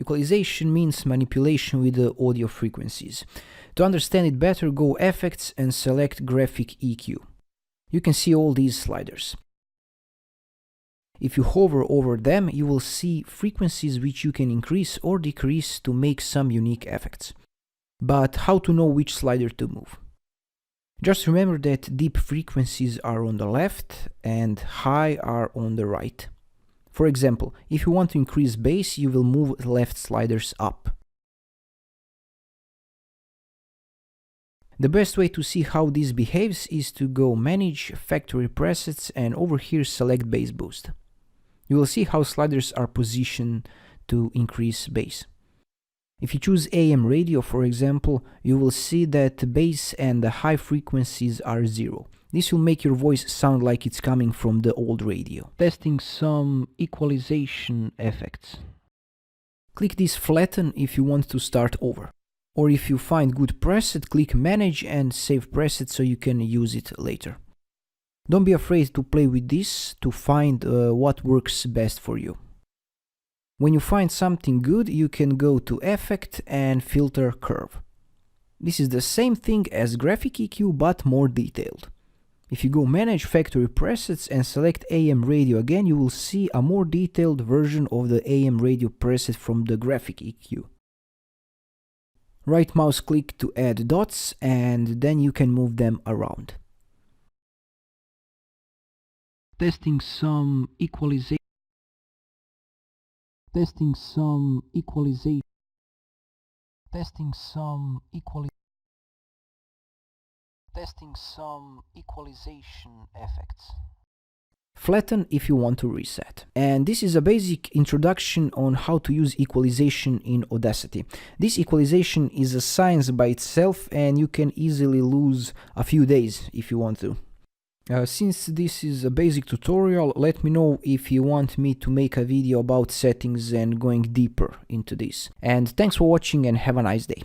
Equalization means manipulation with the audio frequencies. To understand it better, go Effects and select Graphic EQ. You can see all these sliders. If you hover over them, you will see frequencies which you can increase or decrease to make some unique effects. But how to know which slider to move? Just remember that deep frequencies are on the left and high are on the right. For example, if you want to increase bass, you will move the left sliders up. The best way to see how this behaves is to go Manage, Factory Presets, and over here select Bass Boost. You will see how sliders are positioned to increase bass. If you choose AM radio, for example, you will see that the bass and the high frequencies are 0. This will make your voice sound like it's coming from the old radio. Testing some equalization effects. Click this Flatten if you want to start over. Or if you find good preset, click Manage and Save Preset so you can use it later. Don't be afraid to play with this to find what works best for you. When you find something good, you can go to Effect and Filter Curve. This is the same thing as Graphic EQ but more detailed. If you go Manage Factory Presets and select AM Radio again, you will see a more detailed version of the AM Radio preset from the Graphic EQ. Right mouse click to add dots and then you can move them around. Testing some equalization. Testing some equalization. Testing some equalization effects. Flatten if you want to reset. And this is a basic introduction on how to use equalization in Audacity. This equalization is a science by itself and you can easily lose a few days if you want to. Since this is a basic tutorial, let me know if you want me to make a video about settings and going deeper into this. And thanks for watching and have a nice day.